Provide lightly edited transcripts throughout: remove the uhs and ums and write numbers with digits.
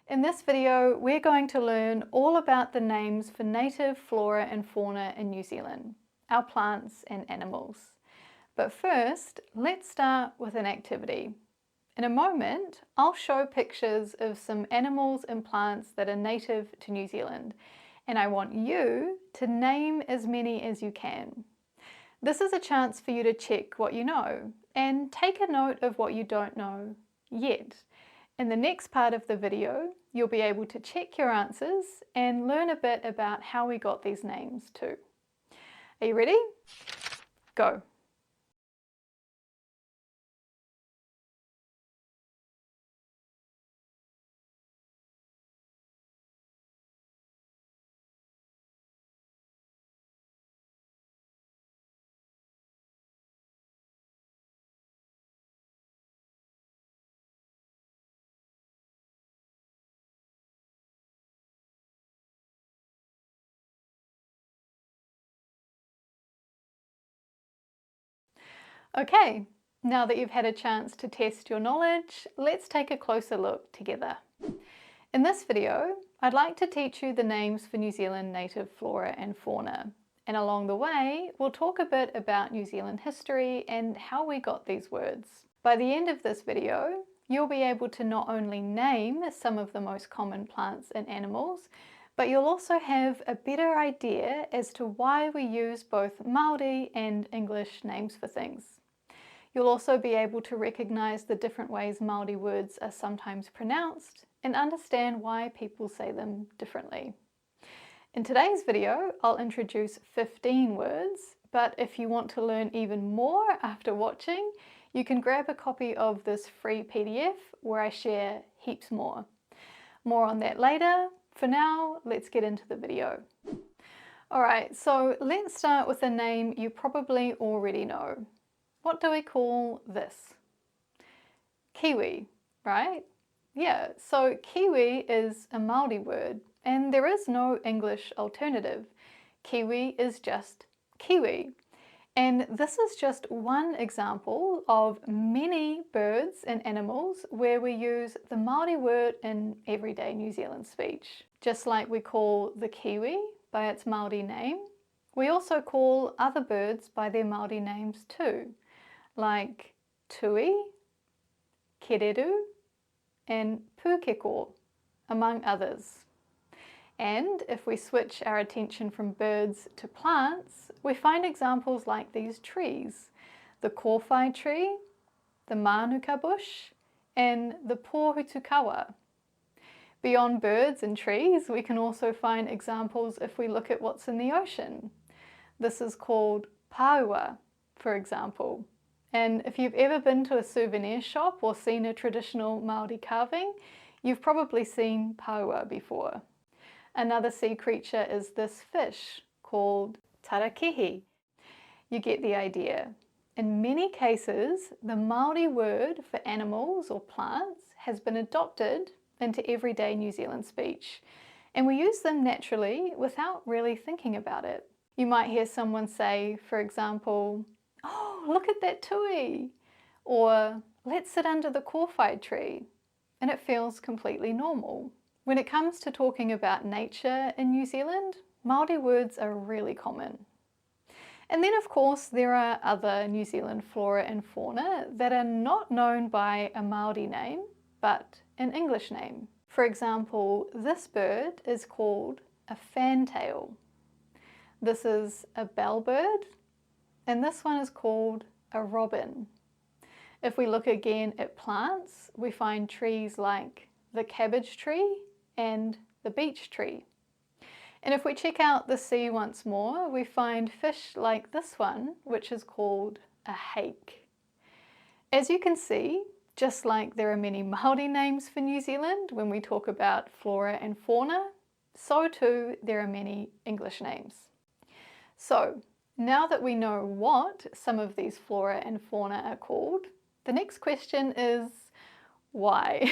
In this video, we're going to learn all about the names for native flora and fauna in New Zealand, our plants and animals. But first, let's start with an activity. In a moment, I'll show pictures of some animals and plants that are native to New Zealand, and I want you to name as many as you can. This is a chance for you to check what you know and take a note of what you don't know yet. In the next part of the video, you'll be able to check your answers and learn a bit about how we got these names too. Are you ready? Go! Okay, now that you've had a chance to test your knowledge, let's take a closer look together. In this video, I'd like to teach you the names for New Zealand native flora and fauna. And along the way, we'll talk a bit about New Zealand history and how we got these words. By the end of this video, you'll be able to not only name some of the most common plants and animals, but you'll also have a better idea as to why we use both Māori and English names for things. You'll also be able to recognise the different ways Māori words are sometimes pronounced and understand why people say them differently. In today's video, I'll introduce 15 words, but if you want to learn even more after watching, you can grab a copy of this free PDF where I share heaps more. More on that later. For now, let's get into the video. Alright, so let's start with a name you probably already know. What do we call this? Kiwi, right? Yeah, so Kiwi is a Māori word and there is no English alternative. Kiwi is just Kiwi. And this is just one example of many birds and animals where we use the Māori word in everyday New Zealand speech. Just like we call the kiwi by its Māori name, we also call other birds by their Māori names too, like tui, kereru, and pūkeko, among others. And if we switch our attention from birds to plants, we find examples like these trees, the kōwhai tree, the mānuka bush, and the pōhutukawa. Beyond birds and trees, we can also find examples if we look at what's in the ocean. This is called paua, for example. And if you've ever been to a souvenir shop or seen a traditional Māori carving, you've probably seen paua before. Another sea creature is this fish called tarakihi. You get the idea. In many cases, the Māori word for animals or plants has been adopted into everyday New Zealand speech, and we use them naturally without really thinking about it. You might hear someone say, for example, "Oh, look at that tui," or "Let's sit under the kōwhai tree," and it feels completely normal. When it comes to talking about nature in New Zealand, Māori words are really common. And then of course there are other New Zealand flora and fauna that are not known by a Māori name, but an English name. For example, this bird is called a fantail. This is a bellbird, and this one is called a robin. If we look again at plants, we find trees like the cabbage tree and the beech tree. And if we check out the sea once more, we find fish like this one, which is called a hake. As you can see, just like there are many Māori names for New Zealand when we talk about flora and fauna, so too there are many English names. So now that we know what some of these flora and fauna are called, the next question is why?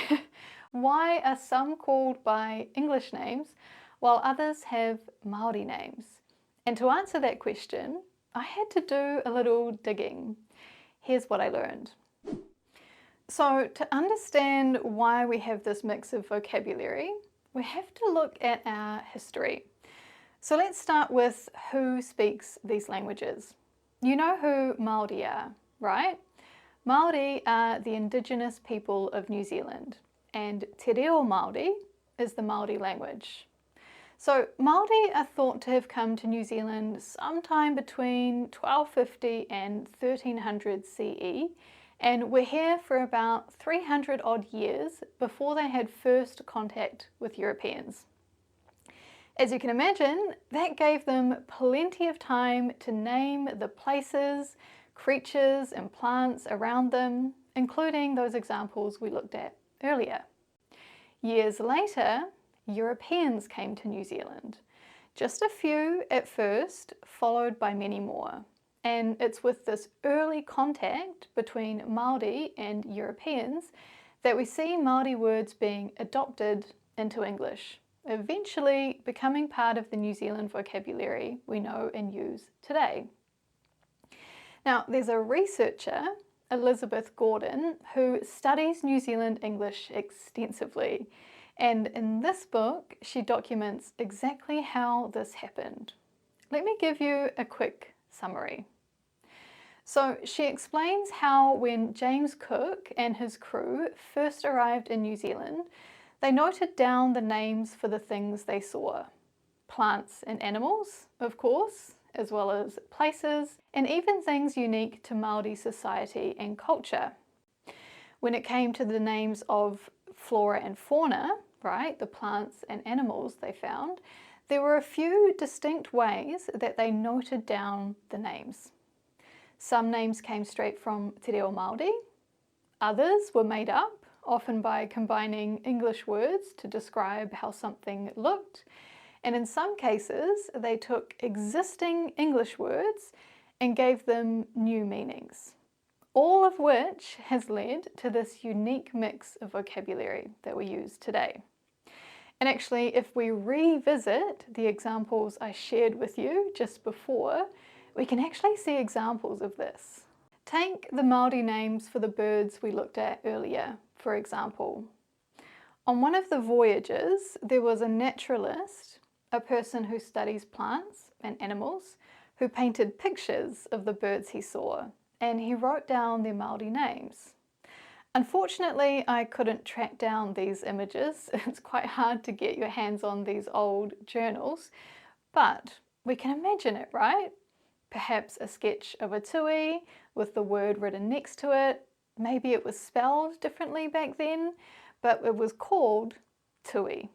Why are some called by English names while others have Māori names? And to answer that question, I had to do a little digging. Here's what I learned. So to understand why we have this mix of vocabulary, we have to look at our history. So let's start with who speaks these languages. You know who Māori are, right? Māori are the indigenous people of New Zealand, and Te Reo Māori is the Māori language. So Māori are thought to have come to New Zealand sometime between 1250 and 1300 CE, and were here for about 300 odd years before they had first contact with Europeans. As you can imagine, that gave them plenty of time to name the places, creatures and plants around them, including those examples we looked at earlier. Years later, Europeans came to New Zealand. Just a few at first, followed by many more. And it's with this early contact between Māori and Europeans that we see Māori words being adopted into English, eventually becoming part of the New Zealand vocabulary we know and use today. Now, there's a researcher, Elizabeth Gordon, who studies New Zealand English extensively. And in this book, she documents exactly how this happened. Let me give you a quick summary. So she explains how when James Cook and his crew first arrived in New Zealand, they noted down the names for the things they saw. Plants and animals, of course, as well as places, and even things unique to Māori society and culture. When it came to the names of flora and fauna, right, the plants and animals they found, there were a few distinct ways that they noted down the names. Some names came straight from Te Reo Māori, others were made up, often by combining English words to describe how something looked, and in some cases they took existing English words and gave them new meanings. All of which has led to this unique mix of vocabulary that we use today. And actually, if we revisit the examples I shared with you just before, we can actually see examples of this. Take the Māori names for the birds we looked at earlier, for example. On one of the voyages, there was a naturalist, a person who studies plants and animals, who painted pictures of the birds he saw, and he wrote down their Māori names. Unfortunately, I couldn't track down these images. It's quite hard to get your hands on these old journals, but we can imagine it, right? Perhaps a sketch of a tui with the word written next to it. Maybe it was spelled differently back then, but it was called tui.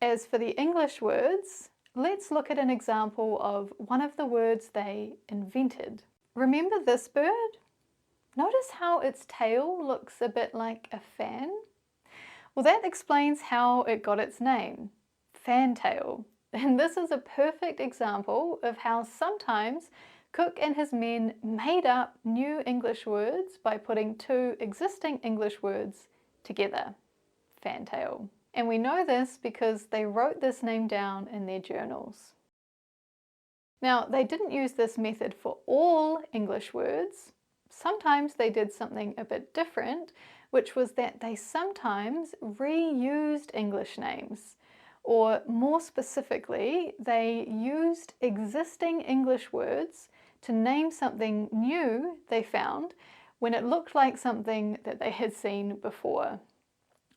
As for the English words, let's look at an example of one of the words they invented. Remember this bird? Notice how its tail looks a bit like a fan? Well, that explains how it got its name, fantail. And this is a perfect example of how sometimes Cook and his men made up new English words by putting two existing English words together, fantail. And we know this because they wrote this name down in their journals. Now, they didn't use this method for all English words. Sometimes they did something a bit different, which was that they sometimes reused English names. Or more specifically, they used existing English words to name something new they found when it looked like something that they had seen before.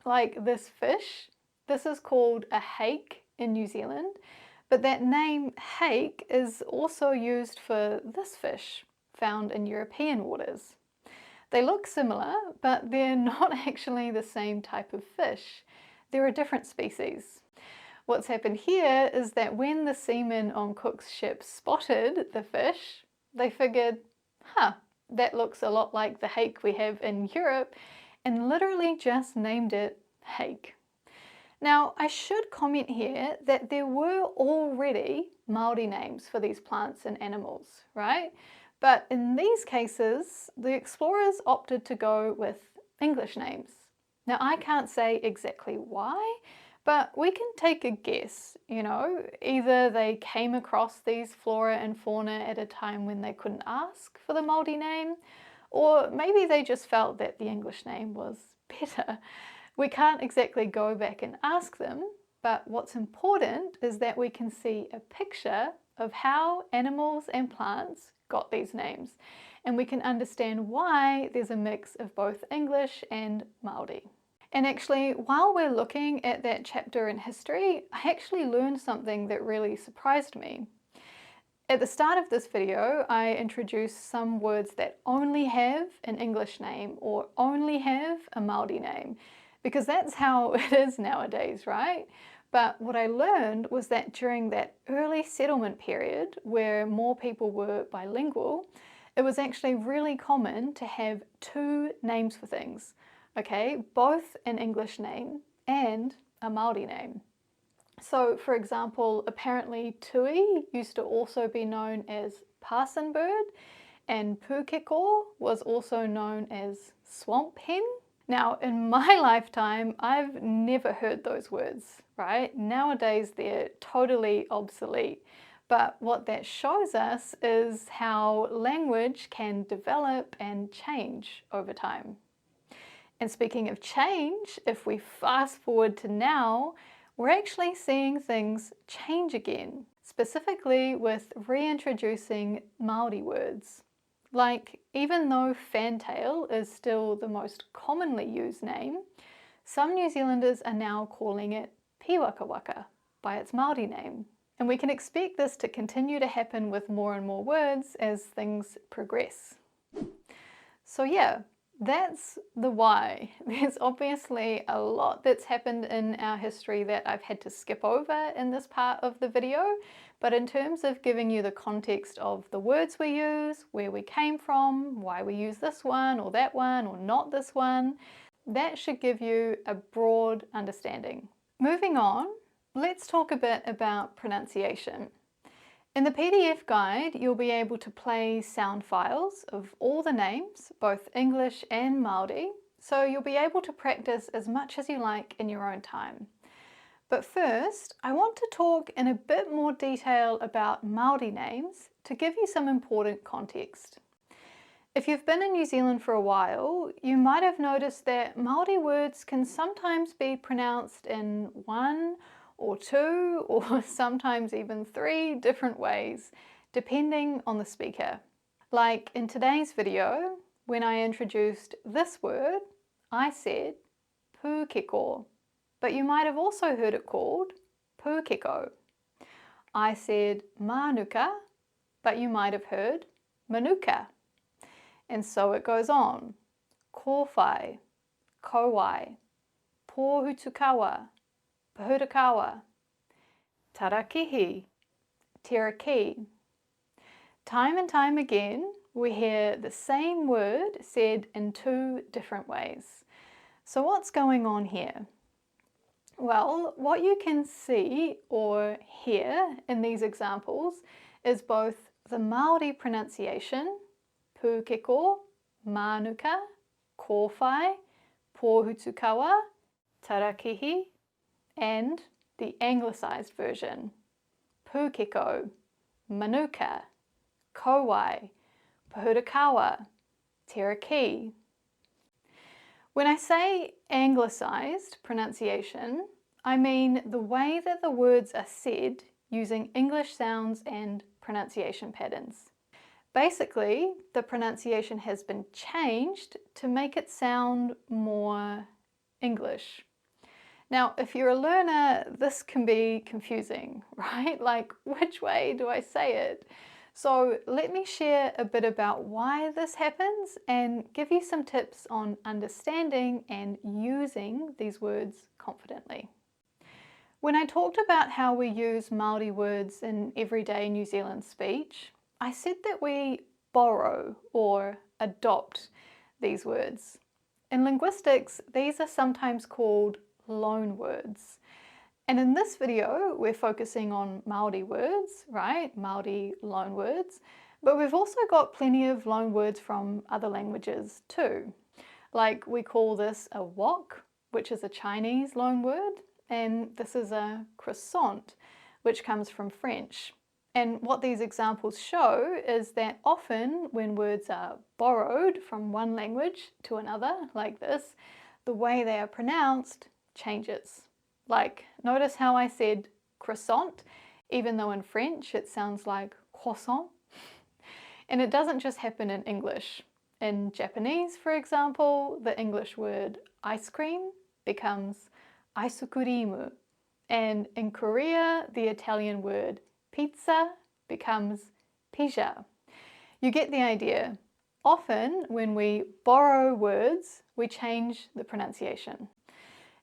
Like this fish, this is called a hake in New Zealand, but that name hake is also used for this fish found in European waters. They look similar, but they're not actually the same type of fish. They're a different species. What's happened here is that when the seamen on Cook's ship spotted the fish, they figured, that looks a lot like the hake we have in Europe, and literally just named it hake. Now, I should comment here that there were already Māori names for these plants and animals, right? But in these cases, the explorers opted to go with English names. Now, I can't say exactly why, but we can take a guess, either they came across these flora and fauna at a time when they couldn't ask for the Māori name, Or maybe they just felt that the English name was better. We can't exactly go back and ask them, but what's important is that we can see a picture of how animals and plants got these names, and we can understand why there's a mix of both English and Māori. And actually, while we're looking at that chapter in history, I actually learned something that really surprised me. At the start of this video, I introduced some words that only have an English name or only have a Māori name, because that's how it is nowadays, right? But what I learned was that during that early settlement period, where more people were bilingual, it was actually really common to have two names for things, okay? Both an English name and a Māori name. So, for example, apparently tui used to also be known as parson bird, and pūkeko was also known as swamp hen. Now, in my lifetime, I've never heard those words, right? Nowadays, they're totally obsolete. But what that shows us is how language can develop and change over time. And speaking of change, if we fast forward to now, we're actually seeing things change again, specifically with reintroducing Māori words. Like, even though fantail is still the most commonly used name, some New Zealanders are now calling it piwakawaka by its Māori name. And we can expect this to continue to happen with more and more words as things progress. So yeah, that's the why. There's obviously a lot that's happened in our history that I've had to skip over in this part of the video, but in terms of giving you the context of the words we use, where we came from, why we use this one or that one or not this one, that should give you a broad understanding. Moving on, let's talk a bit about pronunciation. In the PDF guide, you'll be able to play sound files of all the names, both English and Māori, so you'll be able to practice as much as you like in your own time. But first, I want to talk in a bit more detail about Māori names to give you some important context. If you've been in New Zealand for a while, you might have noticed that Māori words can sometimes be pronounced in one or two, or sometimes even three different ways, depending on the speaker. Like in today's video, when I introduced this word, I said pūkeko, but you might have also heard it called pūkeko. I said manuka, but you might have heard manuka. And so it goes on. Kōwhai, kowai, pōhutukawa, pahurakawa, tarakihi, teraki. Time and time again, we hear the same word said in two different ways. So what's going on here? Well, what you can see or hear in these examples is both the Māori pronunciation, pūkeko, manuka, kōwhai, pōhutukawa, tarakihi, and the anglicised version, pūkeko, manuka, kowai, pahurakawa, teraki. When I say anglicised pronunciation, I mean the way that the words are said using English sounds and pronunciation patterns. Basically, the pronunciation has been changed to make it sound more English. Now, if you're a learner, this can be confusing, right? Like, which way do I say it? So let me share a bit about why this happens and give you some tips on understanding and using these words confidently. When I talked about how we use Māori words in everyday New Zealand speech, I said that we borrow or adopt these words. In linguistics, these are sometimes called loan words. And in this video, we're focusing on Māori words, right? Māori loan words. But we've also got plenty of loan words from other languages too. Like we call this a wok, which is a Chinese loan word, and this is a croissant, which comes from French. And what these examples show is that often when words are borrowed from one language to another, like this, the way they are pronounced changes. Like, notice how I said croissant, even though in French it sounds like croissant. And it doesn't just happen in English. In Japanese, for example, the English word ice cream becomes aisukurimu. And in Korea, the Italian word pizza becomes pizza. You get the idea. Often, when we borrow words, we change the pronunciation.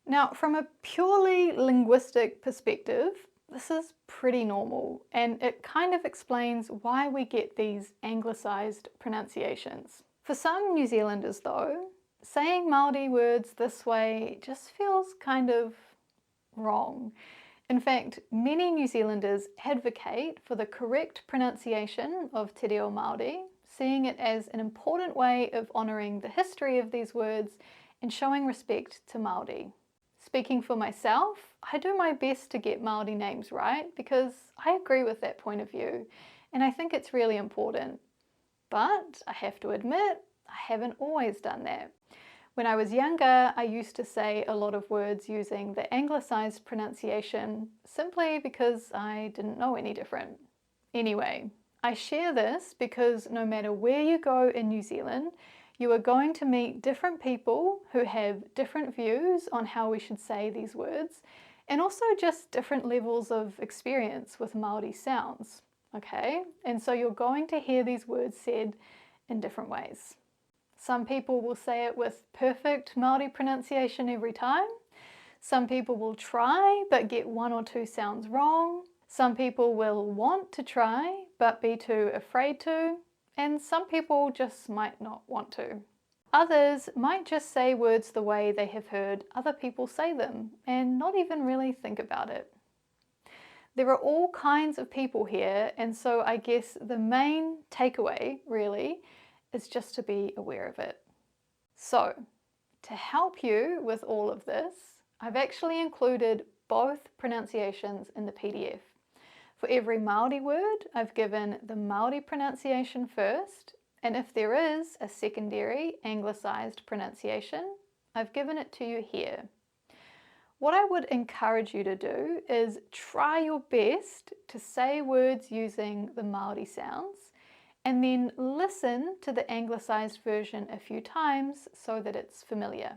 Now, from a purely linguistic perspective, this is pretty normal, and it kind of explains why we get these anglicised pronunciations. For some New Zealanders though, saying Māori words this way just feels kind of wrong. In fact, many New Zealanders advocate for the correct pronunciation of te reo Māori, seeing it as an important way of honouring the history of these words and showing respect to Māori. Speaking for myself, I do my best to get Māori names right because I agree with that point of view and I think it's really important. But I have to admit, I haven't always done that. When I was younger, I used to say a lot of words using the anglicised pronunciation simply because I didn't know any different. Anyway, I share this because no matter where you go in New Zealand, you are going to meet different people who have different views on how we should say these words, and also just different levels of experience with Māori sounds, okay? And so you're going to hear these words said in different ways. Some people will say it with perfect Māori pronunciation every time. Some people will try but get one or two sounds wrong. Some people will want to try but be too afraid to. And some people just might not want to. Others might just say words the way they have heard other people say them and not even really think about it. There are all kinds of people here, and so I guess the main takeaway really is just to be aware of it. So, to help you with all of this, I've actually included both pronunciations in the PDF. For every Māori word, I've given the Māori pronunciation first, and if there is a secondary anglicised pronunciation, I've given it to you here. What I would encourage you to do is try your best to say words using the Māori sounds, and then listen to the anglicised version a few times so that it's familiar,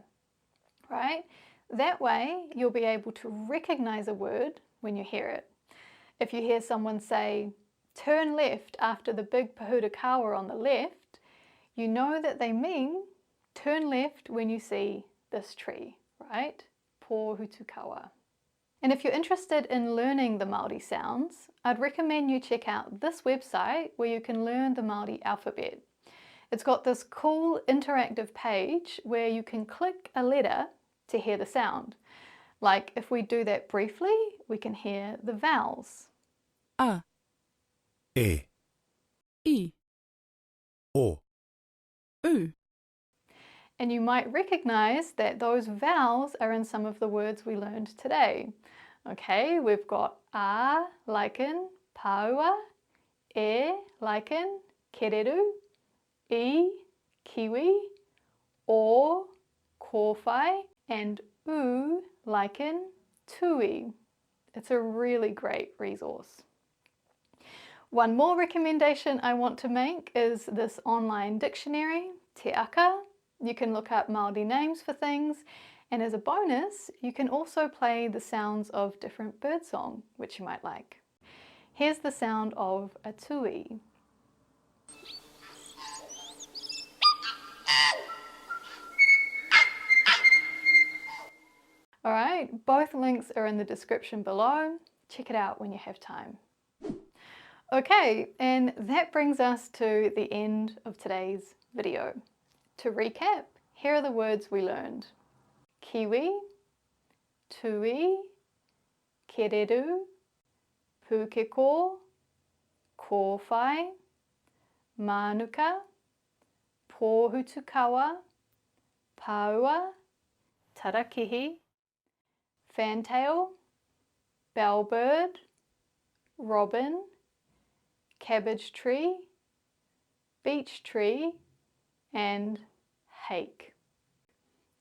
right? That way, you'll be able to recognise a word when you hear it. If you hear someone say, turn left after the big pahurakawa on the left, you know that they mean turn left when you see this tree, right? Pōhutukawa. And if you're interested in learning the Māori sounds, I'd recommend you check out this website where you can learn the Māori alphabet. It's got this cool interactive page where you can click a letter to hear the sound. Like if we do that briefly, we can hear the vowels. A, E, I, O, U. And you might recognise that those vowels are in some of the words we learned today. Okay, we've got A like in paua, E like in kereru, I, kiwi, O, kōwhai, and U like in tui. It's a really great resource. One more recommendation I want to make is this online dictionary, Te Aka. You can look up Māori names for things, and as a bonus, you can also play the sounds of different birdsong, which you might like. Here's the sound of a tui. Alright, both links are in the description below. Check it out when you have time. Okay, and that brings us to the end of today's video. To recap, here are the words we learned. Kiwi, tui, kereru, pūkeko, kōwhai, mānuka, pōhutukawa, paua, tarakihi, fantail, bellbird, robin, cabbage tree, beech tree, and hake.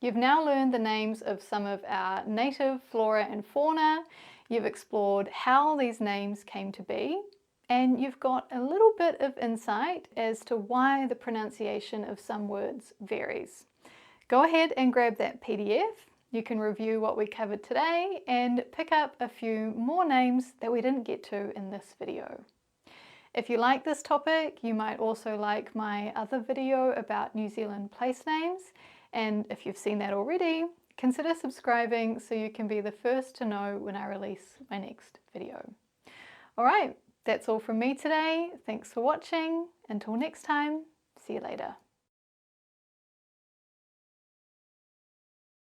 You've now learned the names of some of our native flora and fauna. You've explored how these names came to be, and you've got a little bit of insight as to why the pronunciation of some words varies. Go ahead and grab that PDF. You can review what we covered today and pick up a few more names that we didn't get to in this video. If you like this topic, you might also like my other video about New Zealand place names. And if you've seen that already, consider subscribing so you can be the first to know when I release my next video. All right, that's all from me today. Thanks for watching. Until next time, see you later.